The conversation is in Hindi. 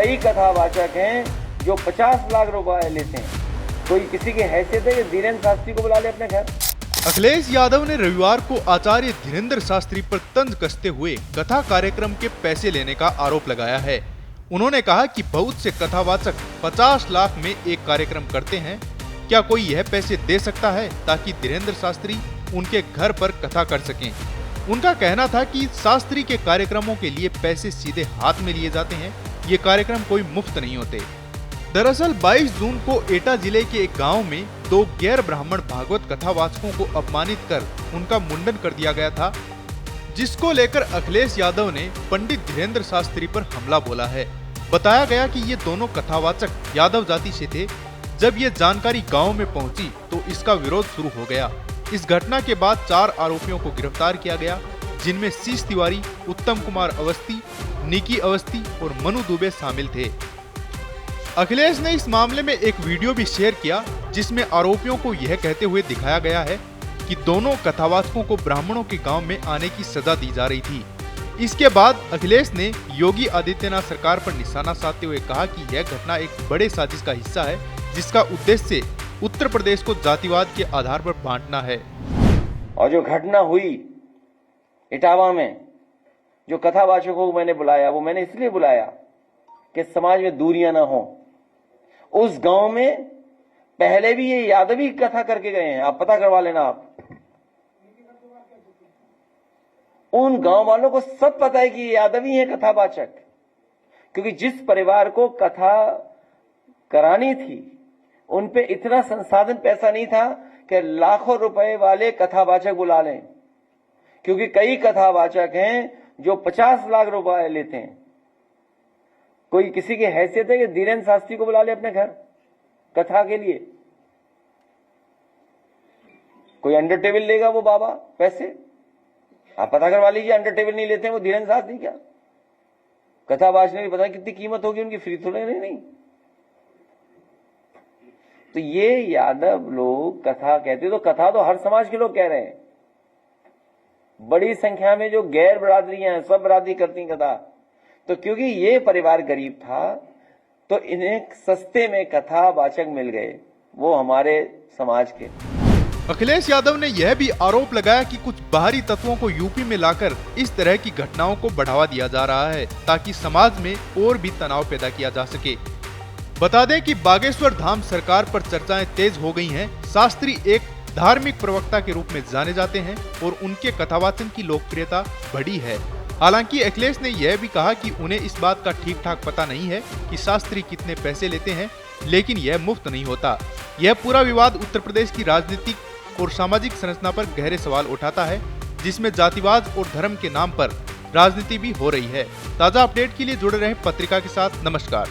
कई कथावाचक हैं जो 50 लाख रुपए लेते हैं। कोई किसी की हैसियत है कि धीरेन्द्र शास्त्री को बुला ले अपने घर? अखिलेश यादव ने रविवार को आचार्य धीरेन्द्र शास्त्री पर तंज कसते हुए कथा कार्यक्रम के पैसे लेने का आरोप लगाया है। उन्होंने कहा कि बहुत से कथावाचक 50 लाख में एक कार्यक्रम करते हैं, क्या कोई यह पैसे दे सकता है ताकि धीरेन्द्र शास्त्री उनके घर पर कथा कर सकें। उनका कहना था कि शास्त्री के कार्यक्रमों के लिए पैसे सीधे हाथ में लिए जाते हैं, ये कार्यक्रम कोई मुफ्त नहीं होते। दरअसल 22 जून को एटा जिले के एक गांव में 2 गैर ब्राह्मण भागवत कथावाचकों को अपमानित कर उनका मुंडन कर दिया गया था, जिसको लेकर अखिलेश यादव ने पंडित धीरेन्द्र शास्त्री पर हमला बोला है। बताया गया कि ये दोनों कथावाचक यादव जाति से थे। जब ये जानकारी गांव में पहुंची तो इसका विरोध शुरू हो गया। इस घटना के बाद 4 आरोपियों को गिरफ्तार किया गया, जिनमें शीश तिवारी, उत्तम कुमार अवस्थी, निकी अवस्थी और मनु दुबे शामिल थे। अखिलेश ने इस मामले में एक वीडियो भी शेयर किया, जिसमें आरोपियों को यह कहते हुए दिखाया गया है कि दोनों कथावाचकों को ब्राह्मणों के गांव में आने की सजा दी जा रही थी। इसके बाद अखिलेश ने योगी आदित्यनाथ सरकार पर निशाना साधते हुए कहा कि यह घटना एक बड़े साजिश का हिस्सा है, जिसका उद्देश्य उत्तर प्रदेश को जातिवाद के आधार पर बांटना है। और जो घटना हुई इटावा में, जो कथावाचकों को मैंने बुलाया, वो मैंने इसलिए बुलाया कि समाज में दूरियां ना हो। उस गांव में पहले भी ये यादवी कथा करके गए हैं, आप पता करवा लेना। आप उन गांव वालों को सब पता है कि ये यादवी है कथावाचक, क्योंकि जिस परिवार को कथा करानी थी उन पे इतना संसाधन पैसा नहीं था कि लाखों रुपए वाले कथावाचक बुला लें, क्योंकि कई कथावाचक हैं जो 50 लाख रुपए लेते हैं। कोई किसी की हैसियत है कि धीरेन्द्र शास्त्री को बुला ले अपने घर कथा के लिए? कोई अंडर टेबल लेगा वो बाबा पैसे? आप पता करवा लीजिए, अंडर टेबल नहीं लेते हैं वो धीरेन्द्र शास्त्री। क्या कथावाचने की पता नहीं कितनी कीमत होगी उनकी, फ्री थोड़े नहीं। तो ये यादव लोग कथा कहते, तो कथा तो हर समाज के लोग कह रहे हैं। बड़ी संख्या में जो गैर बरादरियां हैं, सब बरादरी करती कथा। तो क्योंकि ये परिवार गरीब था तो इन्हें सस्ते में कथावाचक मिल गए, वो हमारे समाज के। अखिलेश यादव ने यह भी आरोप लगाया कि कुछ बाहरी तत्वों को यूपी में लाकर इस तरह की घटनाओं को बढ़ावा दिया जा रहा है, ताकि समाज में और भी तनाव पैदा किया जा सके। बता दें कि बागेश्वर धाम सरकार पर चर्चाएं तेज हो गई हैं। शास्त्री एक धार्मिक प्रवक्ता के रूप में जाने जाते हैं और उनके कथावाचन की लोकप्रियता बढ़ी है। हालांकि अखिलेश ने यह भी कहा कि उन्हें इस बात का ठीक ठाक पता नहीं है कि शास्त्री कितने पैसे लेते हैं, लेकिन यह मुफ्त नहीं होता। यह पूरा विवाद उत्तर प्रदेश की राजनीतिक और सामाजिक संरचना पर गहरे सवाल उठाता है, जिसमें जातिवाद और धर्म के नाम पर राजनीति भी हो रही है। ताजा अपडेट के लिए जुड़े रहें पत्रिका के साथ। नमस्कार।